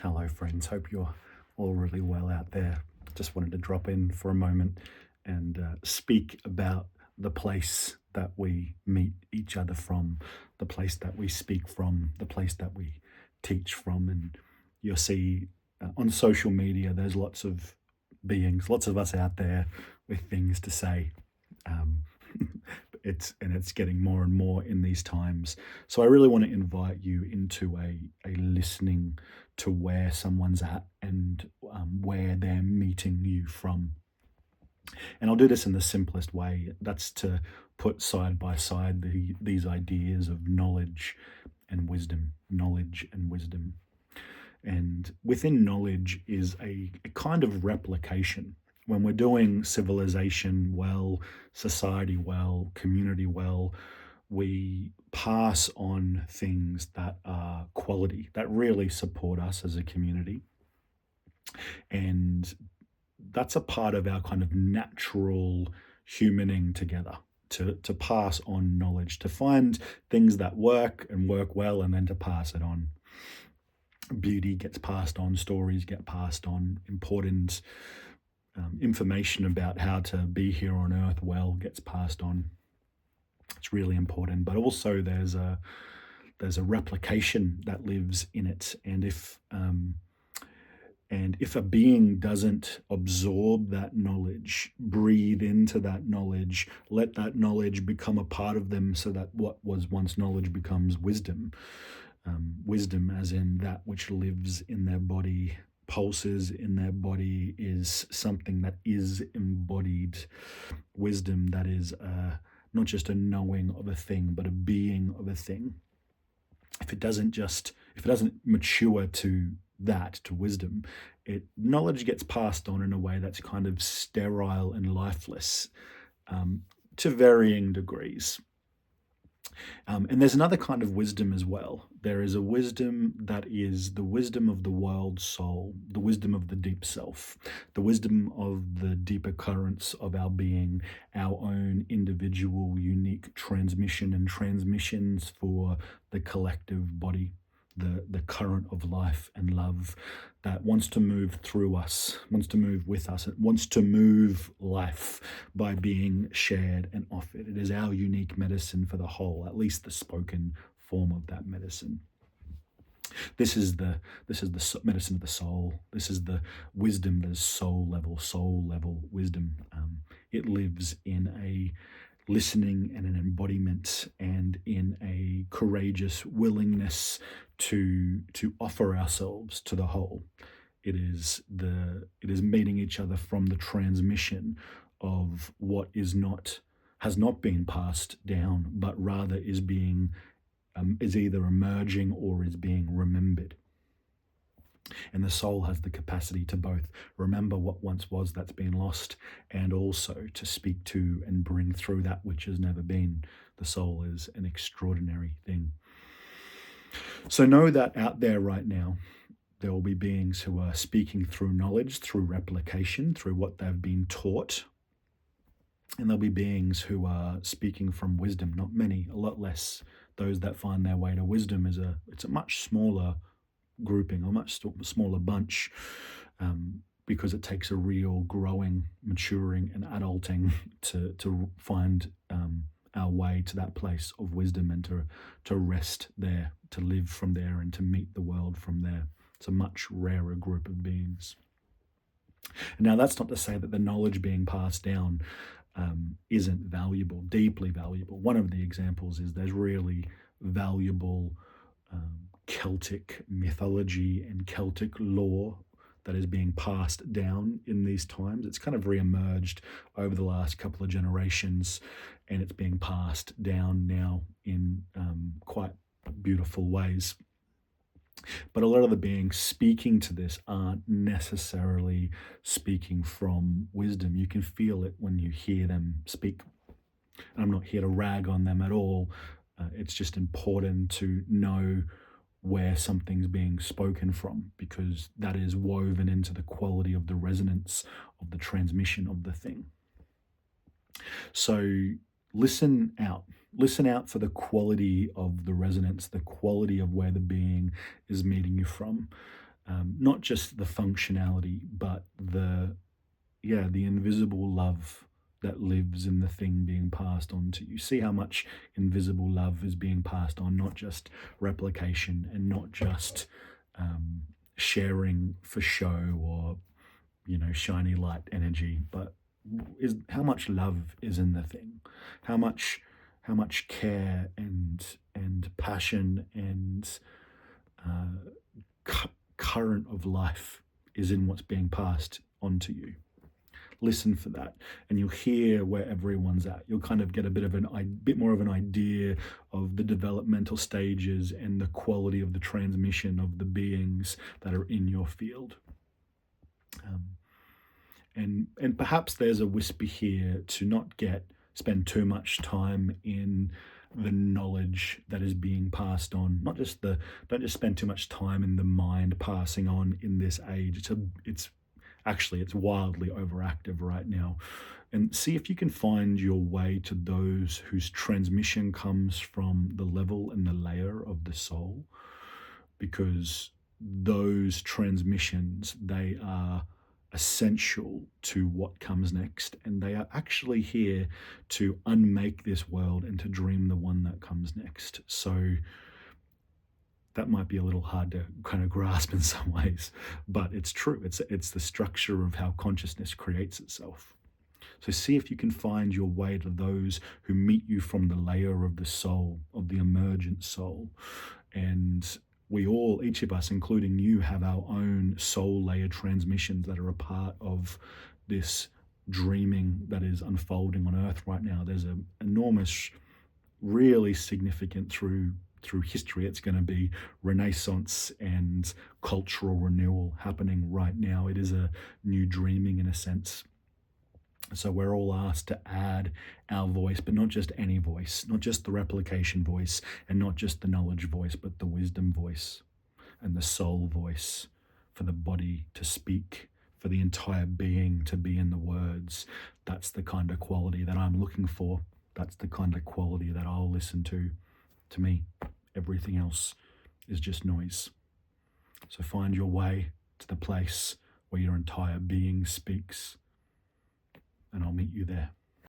Hello, friends. Hope you're all really well out there. Just wanted to drop in for a moment and speak about the place that we meet each other from, the place that we speak from, the place that we teach from. And you'll see on social media, there's lots of beings, lots of us out there with things to say. Um, it's getting more and more in these times. So I really want to invite you into a listening to where someone's at and where they're meeting you from. And I'll do this in the simplest way. That's to put side by side these ideas of knowledge and wisdom, knowledge and wisdom. And within knowledge is a kind of replication. When we're doing civilization well, society well, community well, we pass on things that are quality, that really support us as a community. And that's a part of our kind of natural humaning together. To pass on knowledge, to find things that work and work well, and then to pass it on. Beauty gets passed on, stories get passed on, important information about how to be here on earth well gets passed on. It's really important, but also there's a replication that lives in it, and if a being doesn't absorb that knowledge, breathe into that knowledge, let that knowledge become a part of them, so that what was once knowledge becomes wisdom. Wisdom, as in that which lives in their body, pulses in their body, is something that is embodied. Wisdom that is not just a knowing of a thing, but a being of a thing. If it doesn't mature to that, to wisdom, knowledge gets passed on in a way that's kind of sterile and lifeless, to varying degrees. And there's another kind of wisdom as well. There is a wisdom that is the wisdom of the world soul, the wisdom of the deep self, the wisdom of the deeper currents of our being, our own individual, unique transmission and transmissions for the collective body, the current of life and love that wants to move through us, wants to move with us. It wants to move life by being shared and offered. It is our unique medicine for the whole, at least the spoken form of that medicine. This is the medicine of the soul. This is the wisdom that is soul level wisdom. It lives in a listening and an embodiment, and in a courageous willingness to offer ourselves to the whole. It is meeting each other from the transmission of what has not been passed down, but rather is either emerging or is being remembered. And the soul has the capacity to both remember what once was that's been lost, and also to speak to and bring through that which has never been. The soul is an extraordinary thing. So know that out there right now, there will be beings who are speaking through knowledge, through replication, through what they've been taught. And there'll be beings who are speaking from wisdom, not many, a lot less. Those that find their way to wisdom it's a much smaller grouping, a much smaller bunch, because it takes a real growing, maturing and adulting to find our way to that place of wisdom, and to rest there, to live from there, and to meet the world from there. It's a much rarer group of beings. And now that's not to say that the knowledge being passed down isn't valuable, deeply valuable. One of the examples is there's really valuable Celtic mythology and Celtic lore that is being passed down in these times. It's kind of re-emerged over the last couple of generations, and it's being passed down now in quite beautiful ways. But a lot of the beings speaking to this aren't necessarily speaking from wisdom. You can feel it when you hear them speak. And I'm not here to rag on them at all. It's just important to know where something's being spoken from, because that is woven into the quality of the resonance of the transmission of the thing. So listen out for the quality of the resonance, the quality of where the being is meeting you from. Not just the functionality, but the invisible love that lives in the thing being passed on to you. See how much invisible love is being passed on, not just replication and not just um, sharing for show or shiny light energy, but is how much love is in the thing, how much care and passion and uh, current of life is in what's being passed on to you. Listen for that, and you'll hear where everyone's at. You'll kind of get a bit more of an idea of the developmental stages and the quality of the transmission of the beings that are in your field. Um, and perhaps there's a whisper here to not spend too much time in the knowledge that is being passed on. Don't just spend too much time in the mind passing on in this age. It's wildly overactive right now. And see if you can find your way to those whose transmission comes from the level and the layer of the soul, because those transmissions, they are essential to what comes next, and they are actually here to unmake this world and to dream the one that comes next. So that might be a little hard to kind of grasp in some ways, but it's true. It's the structure of how consciousness creates itself. So see if you can find your way to those who meet you from the layer of the soul, of the emergent soul. And we all, each of us, including you, have our own soul layer transmissions that are a part of this dreaming that is unfolding on Earth right now. There's an enormous, really significant through history. It's going to be renaissance and cultural renewal happening right now. It is a new dreaming in a sense. So we're all asked to add our voice, but not just any voice, not just the replication voice, and not just the knowledge voice, but the wisdom voice and the soul voice, for the body to speak, for the entire being to be in the words. That's the kind of quality that I'm looking for. That's the kind of quality that I'll listen to. To me, everything else is just noise. So find your way to the place where your entire being speaks, and I'll meet you there.